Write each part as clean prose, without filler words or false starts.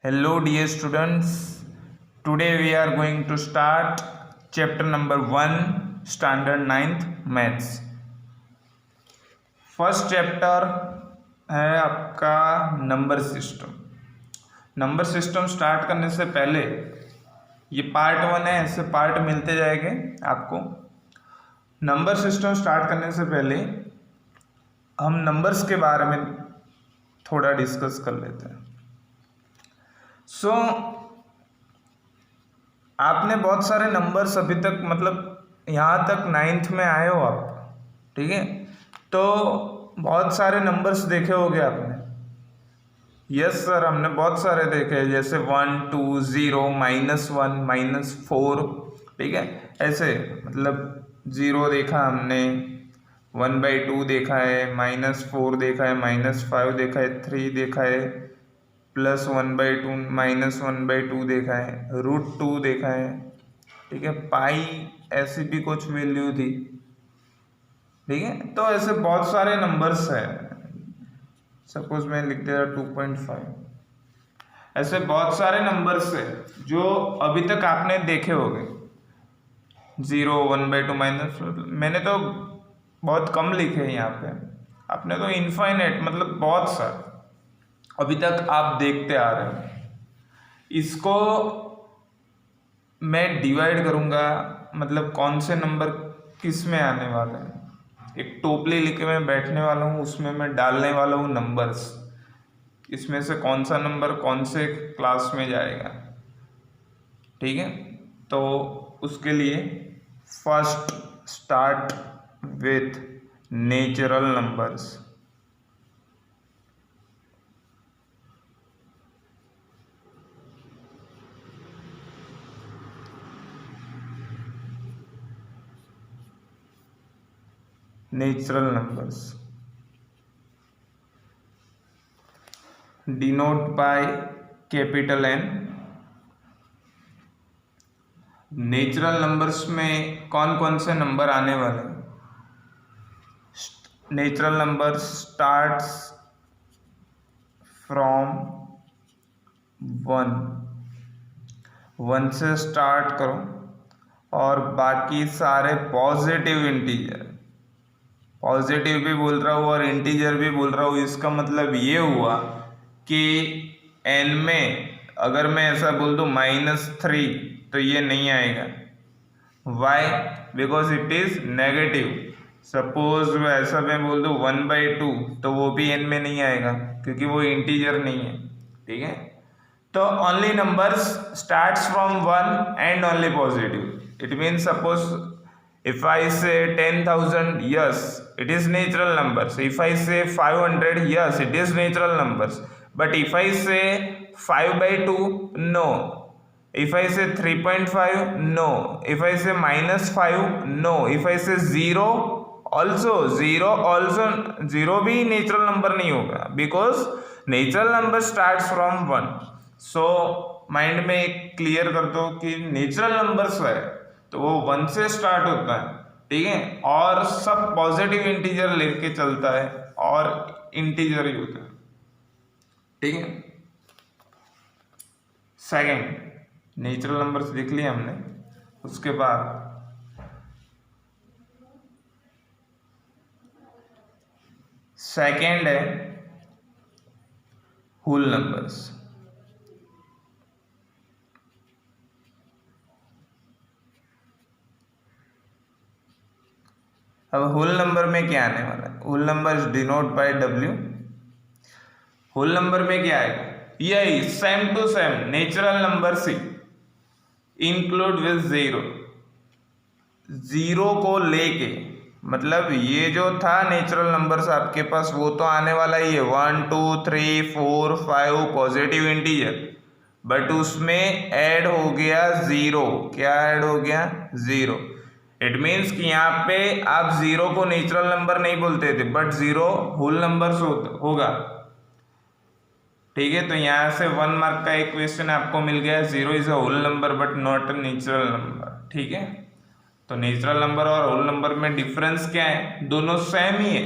Hello dear students, today we are going to start chapter number 1 standard 9th maths। First chapter है आपका number system. Number system start करने से पहले ये part 1 है, ऐसे पार्ट मिलते जाएंगे आपको। नंबर सिस्टम स्टार्ट करने से पहले हम नंबर्स के बारे में थोड़ा डिस्कस कर लेते हैं। आपने बहुत सारे नंबर्स अभी तक मतलब यहाँ तक 9th में आए हो आप, ठीक है, तो बहुत सारे नंबर्स देखे होंगे आपने। यस सर, हमने बहुत सारे देखे, जैसे 1 2 0 -1 -4, ठीक है, ऐसे मतलब 0 देखा हमने, 1/2 देखा है, -4 देखा है, -5 देखा है, 3 देखा है, +1/2 -1/2 देखा है, √2 देखा है, ठीक है, पाई ऐसी भी कुछ वैल्यू थी, ठीक है। तो ऐसे बहुत सारे नंबर्स है, सपोज मैं लिख दिया 2.5। ऐसे बहुत सारे नंबर्स है जो अभी तक आपने देखे होंगे। 0 1/2 मैंने तो बहुत कम लिखे हैं यहाँ पे, आपने तो इनफाइनाइट मतलब बहुत सारे अभी तक आप देखते आ रहे हैं। इसको मैं डिवाइड करूँगा, मतलब कौन से नंबर किस में आने वाले हैं। एक टोपली लेके मैं बैठने वाला हूँ, उसमें मैं डालने वाला हूँ नंबर्स, इसमें से कौन सा नंबर कौन से क्लास में जाएगा, ठीक है। तो उसके लिए first start with natural numbers. Natural numbers denote by capital N। Natural numbers में कौन कौन से नंबर आने वाले हैं? नेचुरल नंबर स्टार्ट्स फ्रॉम 1 से स्टार्ट करो, और बाकी सारे पॉजिटिव इंटीजर, पॉजिटिव भी बोल रहा हूँ और इंटीजर भी बोल रहा हूँ। इसका मतलब ये हुआ कि n में अगर मैं ऐसा बोल दूँ -3 तो ये नहीं आएगा। Why? Because it is negative. Suppose ऐसा मैं बोल दूँ 1/2 तो वो भी n में नहीं आएगा क्योंकि वो इंटीजर नहीं है, ठीक है। तो only numbers starts from 1 and only positive. It means suppose if I say 10,000, yes, it is natural numbers. If I say 500, yes, it is natural numbers. But if I say 5/2, no. If I say 3.5, no. If I say -5, no. If I say 0 also, 0 भी natural number नहीं होगा, because natural number starts from 1. So mind में एक clear कर दो कि natural numbers है तो वो 1 से स्टार्ट होता है, ठीक है, और सब पॉजिटिव इंटीजर लेके चलता है और इंटीजर ही होता है, ठीक है। सेकंड, नेचुरल नंबर्स देख लिए हमने। उसके बाद सेकंड है होल नंबर्स। अब होल नंबर में क्या आने वाला है? Whole number denote by W। Whole number में क्या आएगा? यही same to same natural number सी इंक्लूड विद 0 को लेके, मतलब ये जो था नेचुरल नंबर्स आपके पास वो तो आने वाला ही है 1 2 3 4 5 पॉजिटिव इंटीजर, बट उसमें ऐड हो गया 0। क्या ऐड हो गया? 0। इट मीन्स कि यहाँ पे आप 0 को नेचुरल नंबर नहीं बोलते थे, बट 0 होल नंबर होगा, ठीक है। तो यहाँ से 1 मार्क का एक क्वेश्चन आपको मिल गया, 0 is a whole number but not a natural number, ठीक है। तो नेचुरल नंबर और होल नंबर में डिफरेंस क्या है? दोनों सेम ही है।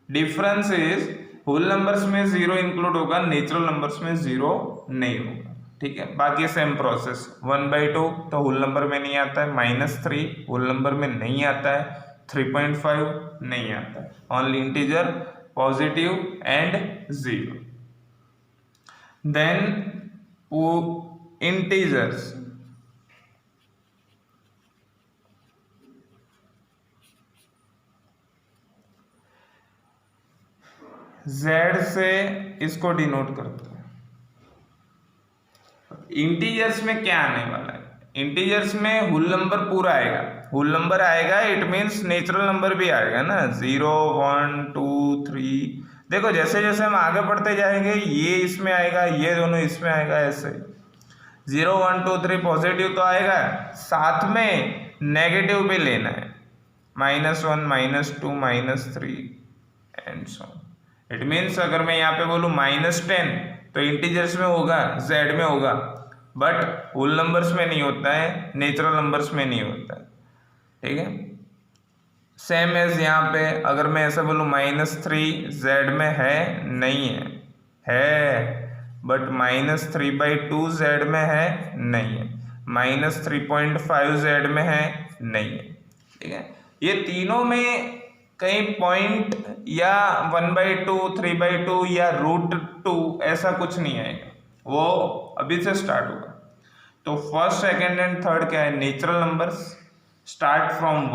डिफरेंस इज होल नंबर्स में 0 इंक्लूड होगा, नेचुरल नंबर्स में 0 नहीं होगा। ठीक है, बाकी सेम प्रोसेस। 1/2 तो होल नंबर में नहीं आता है, -3 होल नंबर में नहीं आता है, 3.5 नहीं आता है, only integer, positive and 0। Then integers, Z से इसको डिनोट करते हैं। इंटीजर्स में क्या आने वाला है? इंटीजर्स में होल नंबर पूरा आएगा, होल नंबर आएगा, इट मीन्स नेचुरल नंबर भी आएगा ना, 0 1 2 3। देखो जैसे जैसे हम आगे बढ़ते जाएंगे ये इसमें आएगा, ये दोनों इसमें आएगा, ऐसे 0 1 2 3 पॉजिटिव तो आएगा, साथ में नेगेटिव भी लेना है, -1 -2 -3 and so on. It means अगर मैं यहाँ पे बोलूँ -10 तो इंटीजर्स में होगा, Z में होगा, बट होल नंबर्स में नहीं होता है, नेचुरल नंबर्स में नहीं होता है। ठीक है, सेम एज यहाँ पे अगर मैं ऐसा बोलूँ -3 Z में है, नहीं है बट -3/2 Z में है, नहीं है, -3.5 Z में है, नहीं है। ठीक है, ये तीनों में कहीं पॉइंट या 1/2 3/2 या √2 ऐसा कुछ नहीं आएगा, वो अभी से स्टार्ट होगा। तो फर्स्ट सेकंड एंड थर्ड क्या है? Natural numbers, start from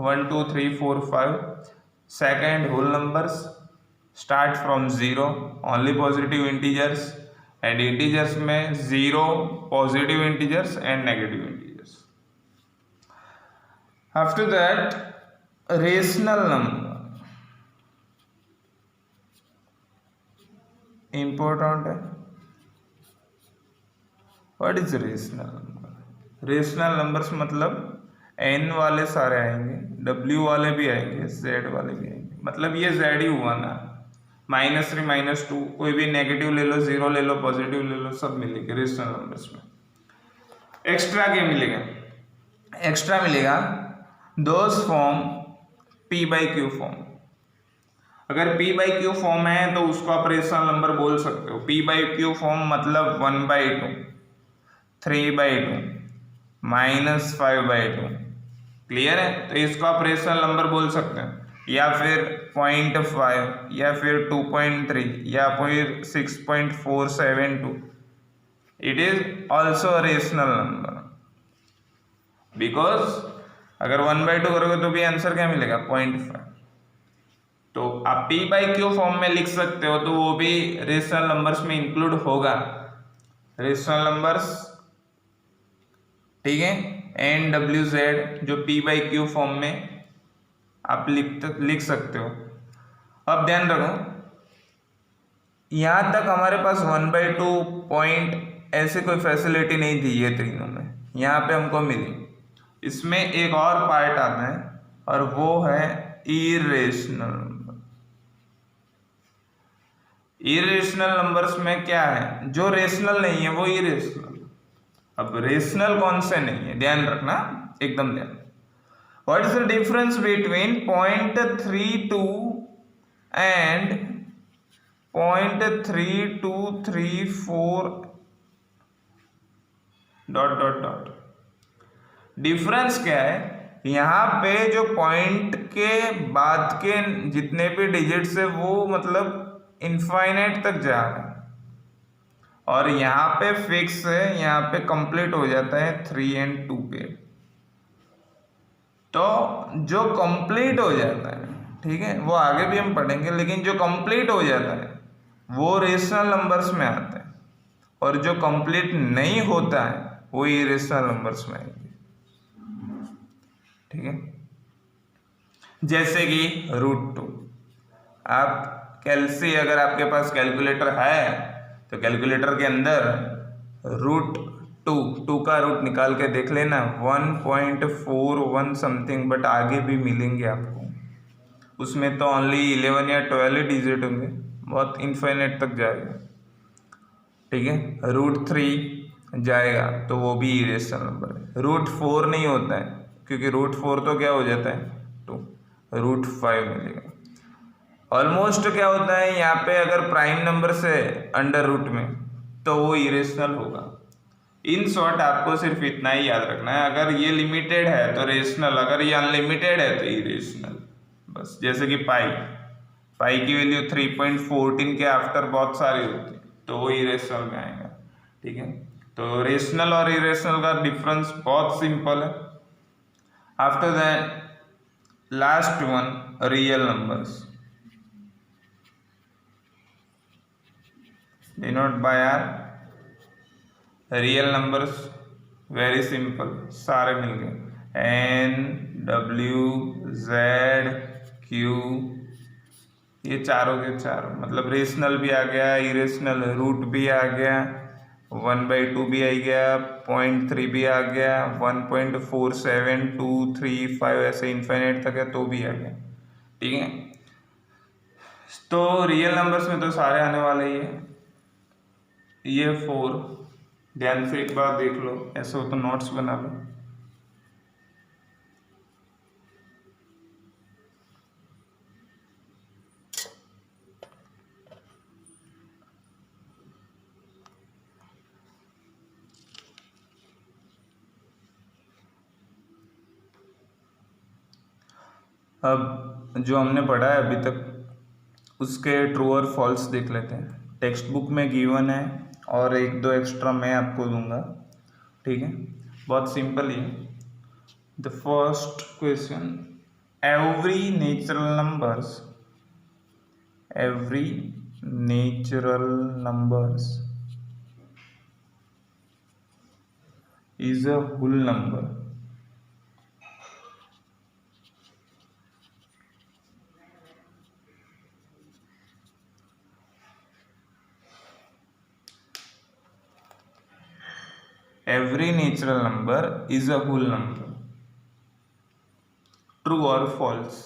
1 2 3 4 5। Second whole numbers, start from 0, only positive integers, and integers में 0 positive integers and negative integers. After that rational number important है। What is rational number? Rational numbers मतलब n वाले सारे आएंगे, w वाले भी आएंगे, z वाले भी आएंगे, मतलब ये z ही हुआ ना, -3 -2 कोई भी नेगेटिव ले लो, 0 ले लो, पॉजिटिव ले लो, सब मिलेंगे रेशनल नंबर्स में। एक्स्ट्रा क्या मिलेगा? एक्स्ट्रा मिलेगा दोज फॉर्म p/q फॉर्म। अगर p/q फॉर्म है तो उसको आप रेशनल नंबर बोल सकते हो। p/q फॉर्म मतलब 1/2 3/2 -5/2। क्लियर है? तो इसको आप रेशनल नंबर बोल सकते हैं, या फिर 0.5 या फिर 2.3 या फिर 6.472। It is also rational number, because अगर 1/2 करोगे तो भी आंसर क्या मिलेगा? 0.5। तो आप p/q फॉर्म में लिख सकते हो, तो वो भी रेशनल नंबर्स में इंक्लूड होगा, रेशनल नंबर्स। ठीक है, NWZ जो p/q फॉर्म में आप लिख सकते हो। अब ध्यान रखो, यहां तक हमारे पास 1/2 पॉइंट ऐसे कोई फैसिलिटी नहीं थी ये तीनों में, यहाँ पे हमको मिली। इसमें एक और पार्ट आता है और वो है इरेशनल नंबर। इरेशनल नंबर्स में क्या है? जो रेशनल नहीं है वो इरेशनल। अब रेशनल कौन से नहीं है, ध्यान रखना, एकदम ध्यान। What is the difference between 0.32 and 0.3234 ... difference क्या है? यहाँ पे जो पॉइंट के बाद के जितने भी डिजिट्स है वो मतलब इनफाइनाइट तक जा रहे हैं, और यहाँ पे फिक्स है, यहाँ पे कंप्लीट हो जाता है 3 और 2 पे। तो जो कंप्लीट हो जाता है, ठीक है, वो आगे भी हम पढ़ेंगे, लेकिन जो कंप्लीट हो जाता है वो रेशनल नंबर्स में आता है, और जो कंप्लीट नहीं होता है वो इरेशनल नंबर्स में आएंगे। ठीक है, जैसे कि √2। आप अगर आपके पास कैलकुलेटर है तो कैलकुलेटर के अंदर √2 का रूट निकाल के देख लेना, 1.41 समथिंग, बट आगे भी मिलेंगे आपको। उसमें तो ओनली 11 या 12 डिजिट होंगे, बहुत इनफाइनाइट तक जाएगा। ठीक है, √3 जाएगा तो वो भी इरेशनल नंबर है। √4 नहीं होता है, क्योंकि √4 तो क्या हो जाता है 2, √5 मिलेगा। ऑलमोस्ट क्या होता है यहाँ पे, अगर प्राइम नंबर से अंडर रूट में तो वो इरेशनल होगा। इन शॉर्ट आपको सिर्फ इतना ही याद रखना है, अगर ये लिमिटेड है तो रेशनल, अगर ये अनलिमिटेड है तो इरेशनल। बस जैसे कि पाई की वैल्यू 3.14 के आफ्टर बहुत सारी होती है तो वो इरेशनल में आएगा। ठीक है, तो रेशनल और इरेशनल का डिफरेंस बहुत सिंपल है। After that last one, real numbers denote by R. Real numbers very simple, सारे मिल गए, एन डब्ल्यू जेड क्यू, ये चारों के चारों, मतलब रेशनल भी आ गया, इरेशनल रूट भी आ गया, 1/2 भी आ गया, 0.3 भी आ गया, 1.4723 ऐसे इन्फिनिट तक है तो भी आ गया। ठीक है, तो रियल नंबर्स में तो सारे आने वाले ही है। ये 4 ध्यान से एक बार देख लो, ऐसे हो तो नोट्स बना लो। अब जो हमने पढ़ा है अभी तक उसके ट्रू और फॉल्स देख लेते हैं। टेक्स्ट बुक में गिवन है और एक दो एक्स्ट्रा मैं आपको दूंगा। ठीक है, बहुत सिंपल ही है। The first question, every natural numbers is a whole number. Every natural number is a whole number, true और फॉल्स।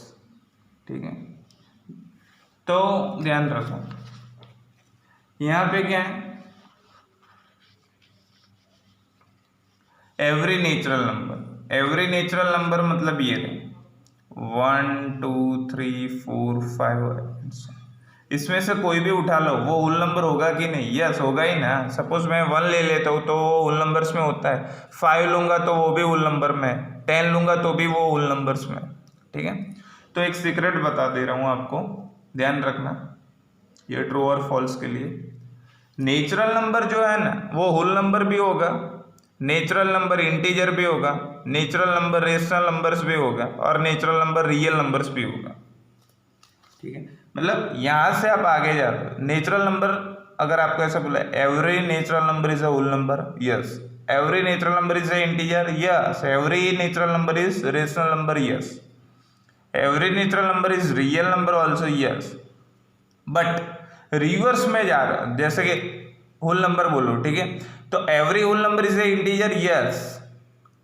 ठीक है, तो ध्यान रखो यहां पे क्या है, एवरी नेचुरल नंबर मतलब ये 1 2 3 4 5, इसमें से कोई भी उठा लो वो होल नंबर होगा कि नहीं? यस होगा ही ना। सपोज मैं 1 ले लेता हूँ तो वो होल नंबर्स में होता है, 5 लूंगा तो वो भी होल नंबर में, 10 लूंगा तो भी वो होल नंबर्स में। ठीक है, तो एक सीक्रेट बता दे रहा हूँ आपको, ध्यान रखना, ये ट्रू और फॉल्स के लिए। नेचुरल नंबर जो है ना वो होल नंबर भी होगा, नेचुरल नंबर इंटीजर भी होगा, नेचुरल नंबर रेशनल नंबर्स भी होगा, और नेचुरल नंबर रियल नंबर्स भी होगा। ठीक है, मतलब यहां से आप आगे जाते, नेचुरल नंबर अगर आपको ऐसा बोला every natural number is a whole number, yes. Every natural number is a integer, yes. Every natural number is rational number, yes. Every natural number is real number also, yes. But reverse में जा रहा है, जैसे कि whole number बोलो, ठीक है, तो every whole number is a integer, yes.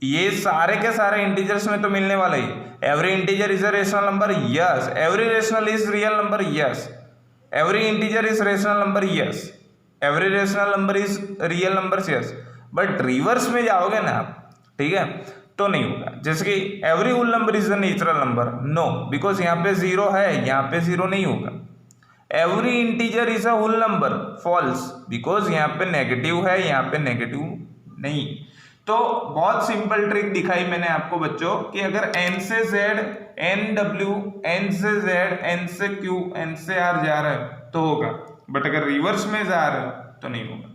ये सारे के सारे इंटीजर्स में तो मिलने वाला ही। Every integer is a rational number, yes. Every rational is real number, yes. Every integer is rational number, yes. Every rational number is real number, yes. But reverse में जाओगे ना आप, ठीक है, तो नहीं होगा। जैसे कि every whole number is a natural number, no, because यहाँ पे जीरो है, यहाँ पे जीरो नहीं होगा। Every integer is a whole number, false, because यहाँ पे नेगेटिव है, यहाँ पे नेगेटिव नहीं। तो बहुत सिंपल ट्रिक दिखाई मैंने आपको बच्चों कि अगर n से z, NW, n से z, n से q, n से r जा रहा है तो होगा, बट अगर रिवर्स में जा रहा है तो नहीं होगा।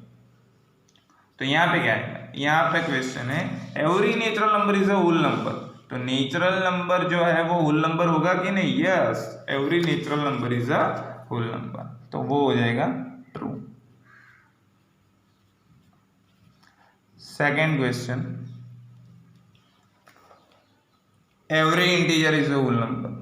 तो यहाँ पे क्या है, यहाँ पे क्वेश्चन है every natural number is a whole number, तो नेचुरल नंबर जो है वो होल नंबर होगा कि नहीं? Yes, every natural number is a whole number, तो वो हो जाएगा true. Second question, every integer is a whole number.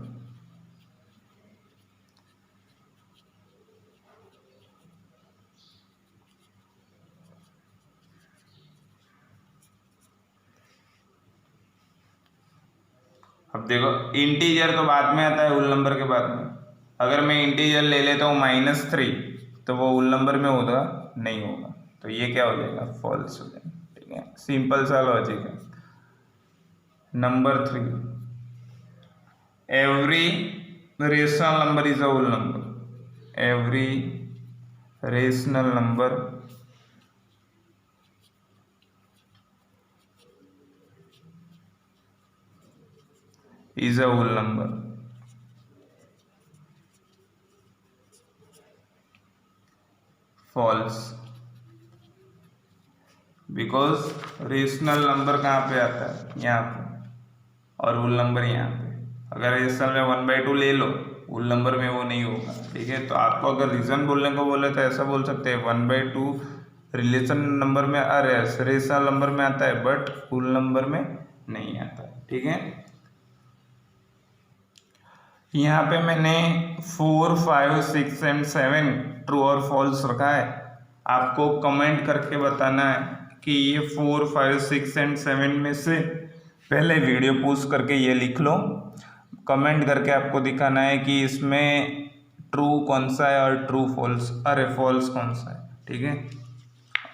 अब देखो इंटीजर तो बाद में आता है होल नंबर के बाद में। अगर मैं इंटीजर ले लेता हूँ -3 तो वो होल नंबर में होगा? नहीं होगा, तो ये क्या हो जाएगा? फॉल्स हो जाएगा। ठीक है, सिंपल सा लॉजिक है। Number 3, every rational number is a whole number. Every rational number is a whole number. False. Because rational number कहाँ पे आता है, यहाँ पे, और होल नंबर यहाँ पे. अगर रेशनल में 1/2 ले लो, होल नंबर में वो नहीं होगा. ठीक है, तो आपको अगर रीजन बोलने को बोले तो ऐसा बोल सकते हैं 1/2 रिलेशन नंबर में रेशनल नंबर में आता है बट होल नंबर में नहीं आता है. ठीक है, यहाँ पे मैंने 4, 5, 6 एंड 7 ट्रू और फॉल्स रखा है. आपको कमेंट करके बताना है कि ये 4, 5, 6 एंड 7 में से पहले वीडियो पोस्ट करके ये लिख लो. कमेंट करके आपको दिखाना है कि इसमें ट्रू कौन सा है और ट्रू फॉल्स फॉल्स कौन सा है. ठीक है,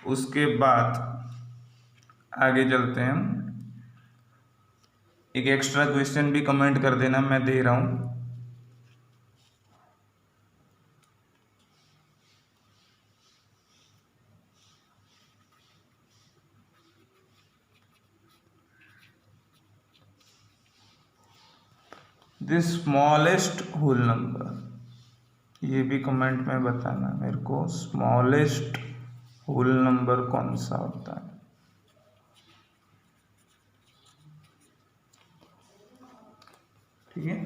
उसके बाद आगे चलते हैं. एक एक्स्ट्रा क्वेश्चन भी कमेंट कर देना, मैं दे रहा हूँ. द स्मॉलेस्ट होल नंबर, ये भी कमेंट में बताना मेरे को, स्मॉलेस्ट होल नंबर कौन सा होता है. ठीक है,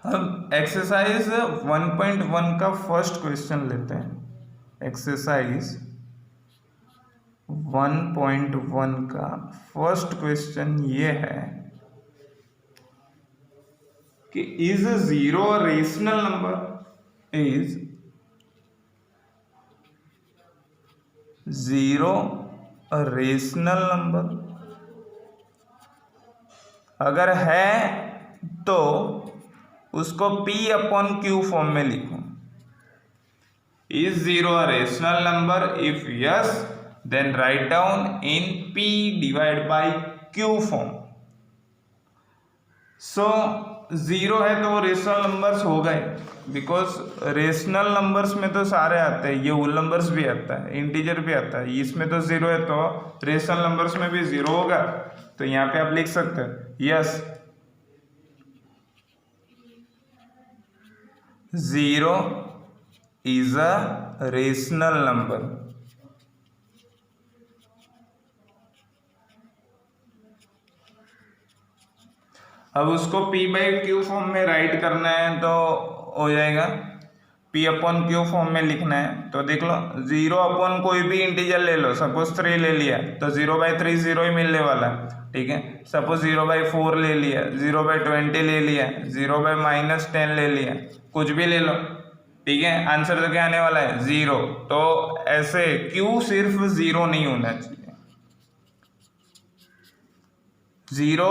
अब एक्सरसाइज 1.1 का फर्स्ट क्वेश्चन लेते हैं. एक्सरसाइज 1.1 का फर्स्ट क्वेश्चन ये है कि is 0 rational number. Is 0 rational number. अगर है तो उसको P/Q फॉर्म में लिखो. Is 0 rational number? If yes then write down in P/Q form. So 0 है तो वो रेशनल नंबर्स हो गए, बिकॉज रेशनल नंबर्स में तो सारे आते हैं. ये होल नंबर्स भी आता है, इंटीजर भी आता है. इसमें तो 0 है तो रेशनल नंबर्स में भी 0 होगा. तो यहाँ पे आप लिख सकते हैं yes 0 is a rational number. अब उसको P/Q फॉर्म में राइट करना है तो हो जाएगा. P/Q फॉर्म में लिखना है तो देख लो 0 कोई भी इंटीजर ले लो. सपोज 3 ले लिया तो 0/3 0 ही मिलने वाला है. ठीक है, सपोज 0/4 ले लिया, 0/20 ले लिया, 0/-10 ले लिया, कुछ भी ले लो. ठीक है, आंसर तो क्या आने वाला है 0. तो ऐसे Q सिर्फ 0 नहीं होना चाहिए. 0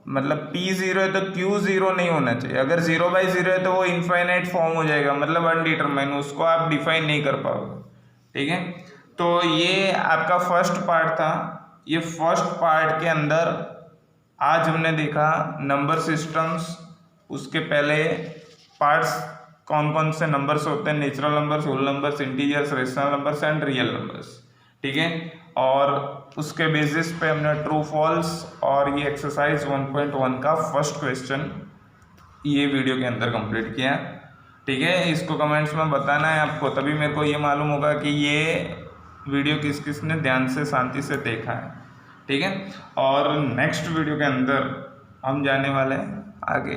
मतलब P 0 है तो Q 0 नहीं होना चाहिए. अगर 0/0 है तो वो इनफाइनाइट फॉर्म हो जाएगा, मतलब अनडिटरमाइन, उसको आप डिफाइन नहीं कर पाओगे. ठीक है, तो ये आपका फर्स्ट पार्ट था. ये फर्स्ट पार्ट के अंदर आज हमने देखा नंबर सिस्टम्स. उसके पहले पार्ट्स कौन कौन से नंबर्स होते हैं, natural numbers, whole numbers, integers, rational numbers and real numbers. ठीक है, और उसके बेसिस पे हमने ट्रू फॉल्स और ये एक्सरसाइज 1.1 का फर्स्ट क्वेश्चन ये वीडियो के अंदर कंप्लीट किया. ठीक है, इसको कमेंट्स में बताना है आपको, तभी मेरे को ये मालूम होगा कि ये वीडियो किस किस ने ध्यान से शांति से देखा है. ठीक है, और नेक्स्ट वीडियो के अंदर हम जाने वाले हैं आगे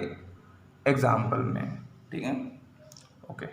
एग्जाम्पल में. ठीक है, ओके.